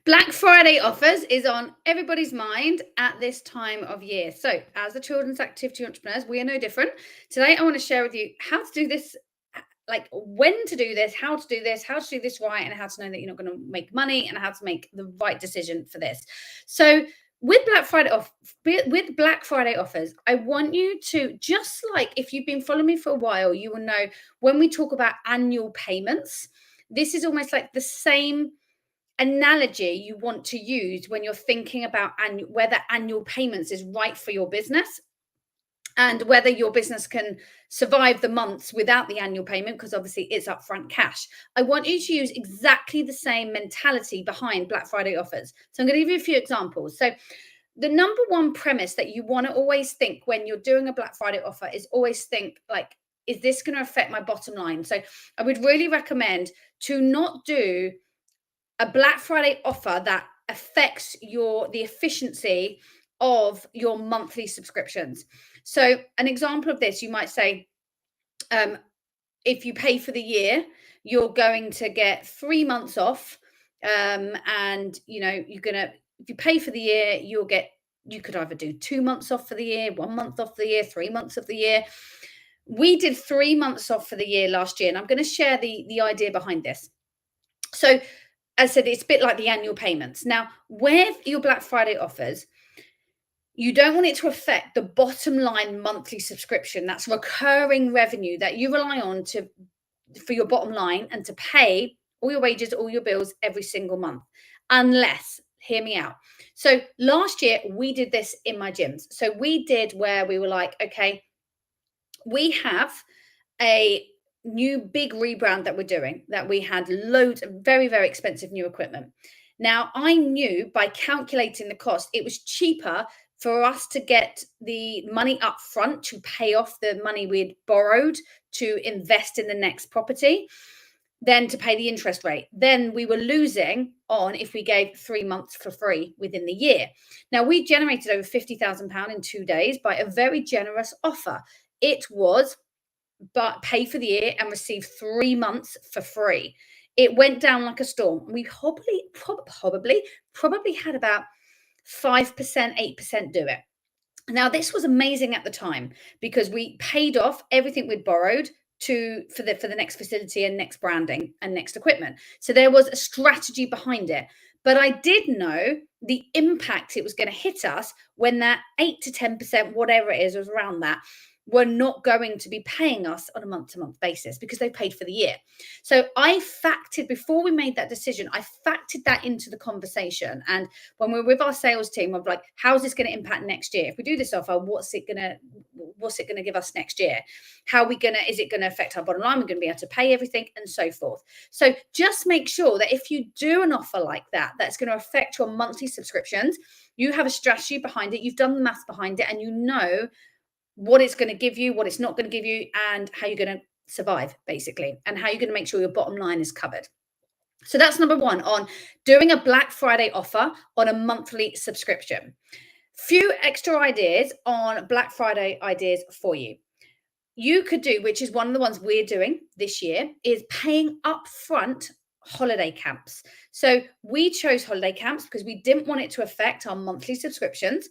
Black Friday offers is on everybody's mind at this time of year. So, as the children's activity entrepreneurs, we are no different. Today, I want to share with you how to do this, like when to do this, how to do this, how to do this right, and how to know that you're not going to make money and how to make the right decision for this. So, with Black Friday offers, I want you to, just like if you've been following me for a while, you will know when we talk about annual payments, this is almost like the same analogy you want to use when you're thinking about whether annual payments is right for your business and whether your business can survive the months without the annual payment, because obviously it's upfront cash. I want you to use exactly the same mentality behind Black Friday offers. So I'm going to give you a few examples. So the number one premise that you want to always think when you're doing a Black Friday offer is always think like, is this going to affect my bottom line? So I would really recommend to not do a Black Friday offer that affects the efficiency of your monthly subscriptions. So an example of this, you might say, if you pay for the year, you're going to get 3 months off. And if you pay for the year, you could either do 2 months off for the year, 1 month off the year, 3 months of the year. We did 3 months off for the year last year, and I'm going to share the idea behind this. So as I said, it's a bit like the annual payments. Now, with your Black Friday offers, you don't want it to affect the bottom line monthly subscription. That's recurring revenue that you rely on for your bottom line and to pay all your wages, all your bills every single month. Unless, hear me out. So last year we did this in my gyms. So we did where we were like, okay, we have a new big rebrand that we're doing, that we had loads of very, very expensive new equipment. Now, I knew by calculating the cost, it was cheaper for us to get the money up front to pay off the money we'd borrowed to invest in the next property than to pay the interest rate. Then we were losing on if we gave 3 months for free within the year. Now, we generated over £50,000 in 2 days by a very generous offer. It was pay for the year and receive 3 months for free. It went down like a storm. We probably had about 5%, 8% do it. Now, this was amazing at the time because we paid off everything we'd borrowed for the next facility and next branding and next equipment. So there was a strategy behind it. But I did know the impact it was going to hit us when that 8 to 10%, whatever it is, was around that, were not going to be paying us on a month-to-month basis because they paid for the year. So before we made that decision, I factored that into the conversation. And when we're with our sales team, of like, how's this going to impact next year? If we do this offer, what's it gonna give us next year? Is it gonna affect our bottom line? We're gonna be able to pay everything and so forth. So just make sure that if you do an offer like that, that's going to affect your monthly subscriptions, you have a strategy behind it, you've done the math behind it, and you know what it's going to give you, what it's not going to give you, and how you're going to survive, basically, and how you're going to make sure your bottom line is covered. So that's number one on doing a Black Friday offer on a monthly subscription. Few extra ideas on Black Friday ideas for you. You could do, which is one of the ones we're doing this year, is paying upfront holiday camps. So we chose holiday camps because we didn't want it to affect our monthly subscriptions.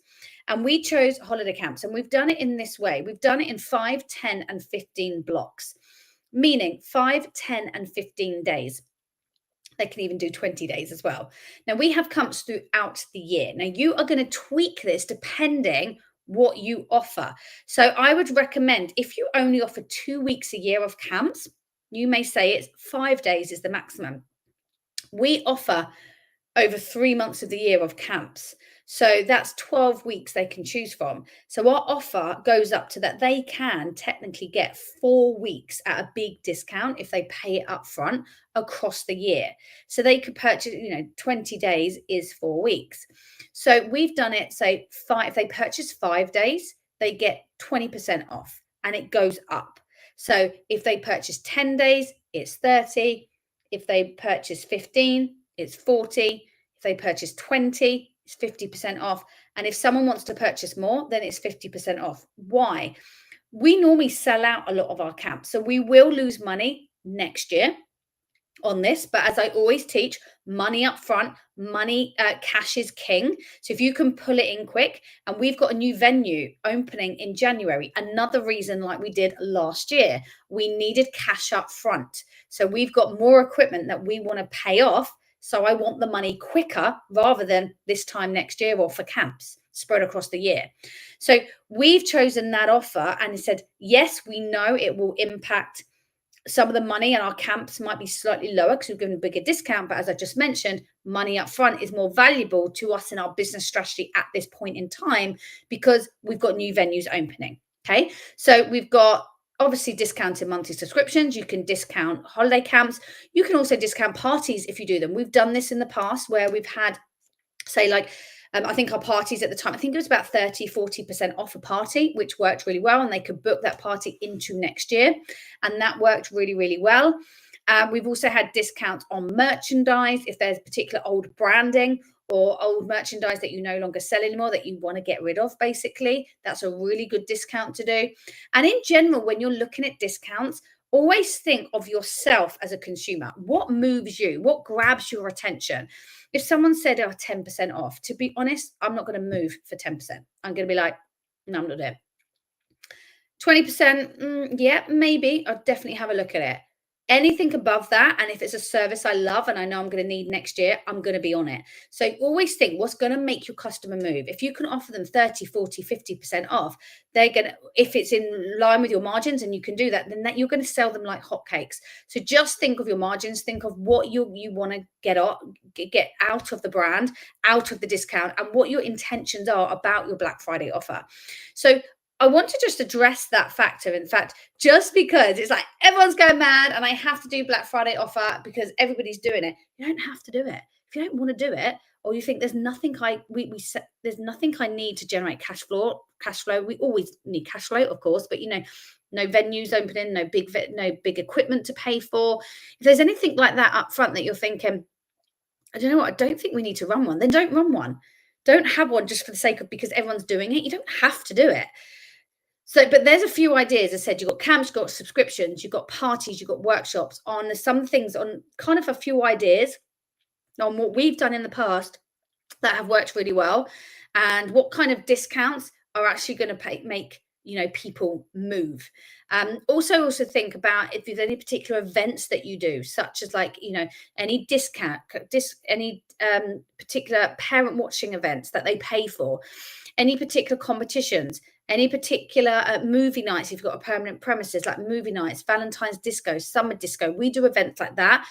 And we chose holiday camps. And we've done it in this way. We've done it in 5, 10, and 15 blocks, meaning 5, 10, and 15 days. They can even do 20 days as well. Now, we have camps throughout the year. Now, you are going to tweak this depending what you offer. So I would recommend, if you only offer 2 weeks a year of camps, you may say it's 5 days is the maximum. We offer over 3 months of the year of camps. So that's 12 weeks they can choose from. So our offer goes up to that they can technically get 4 weeks at a big discount if they pay it up front across the year. So they could purchase, 20 days is 4 weeks. So we've done it, say, if they purchase 5 days, they get 20% off and it goes up. So if they purchase 10 days, it's 30. If they purchase 15, it's 40. If they purchase 20, it's 50% off. And if someone wants to purchase more, then it's 50% off. Why? We normally sell out a lot of our camps. So we will lose money next year on this, but as I always teach, money up front, cash is king. So if you can pull it in quick, and we've got a new venue opening in January, another reason like we did last year, we needed cash up front. So we've got more equipment that we want to pay off. So I want the money quicker rather than this time next year or for camps spread across the year. So we've chosen that offer and said, yes, we know it will impact some of the money, and our camps might be slightly lower because we've given a bigger discount. But as I just mentioned, money up front is more valuable to us in our business strategy at this point in time because we've got new venues opening. Okay. So we've got obviously discounted monthly subscriptions. You can discount holiday camps. You can also discount parties if you do them. We've done this in the past where we've had, say, like, I think our parties at the time, I think it was about 30-40% off a party, which worked really well. And they could book that party into next year. And that worked really, really well. We've also had discounts on merchandise. If there's particular old branding or old merchandise that you no longer sell anymore that you want to get rid of, basically, that's a really good discount to do. And in general, when you're looking at discounts, always think of yourself as a consumer. What moves you? What grabs your attention? If someone said, 10% off, to be honest, I'm not going to move for 10%. I'm going to be like, no, I'm not there. 20%, yeah, maybe. I'll definitely have a look at it. Anything above that, and if it's a service I love and I know I'm going to need next year, I'm going to be on it. So always think what's going to make your customer move. If you can offer them 30, 40, 50% off, they're going to, if it's in line with your margins and you can do that, then you're going to sell them like hotcakes. So just think of your margins, think of what you want to get out of the brand, out of the discount, and what your intentions are about your Black Friday offer. So I want to just address that factor. In fact, just because it's like everyone's going mad and I have to do Black Friday offer because everybody's doing it, you don't have to do it. If you don't want to do it, or you think there's nothing there's nothing I need to generate cash flow. We always need cash flow, of course, but no venues opening, no big equipment to pay for. If there's anything like that up front that you're thinking, I don't know what, I don't think we need to run one, then don't run one. Don't have one just for the sake of because everyone's doing it. You don't have to do it. So, but there's a few ideas. I said you've got camps, you've got subscriptions, you've got parties, you've got workshops on some things, on kind of a few ideas on what we've done in the past that have worked really well, and what kind of discounts are actually going to make people move. Also think about if there's any particular events that you do, such as like any any particular parent watching events that they pay for, any particular competitions, any particular movie nights. If you've got a permanent premises like movie nights, Valentine's disco, summer disco, we do events like that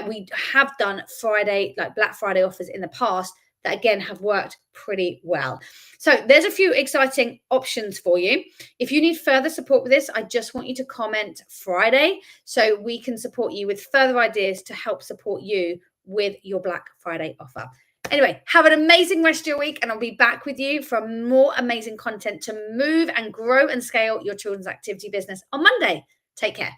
we have done Friday, like Black Friday offers in the past that again have worked pretty well. So there's a few exciting options for you. If you need further support with this, I just want you to comment Friday so we can support you with further ideas to help support you with your Black Friday offer. Anyway, have an amazing rest of your week, and I'll be back with you for more amazing content to move and grow and scale your children's activity business on Monday. Take care.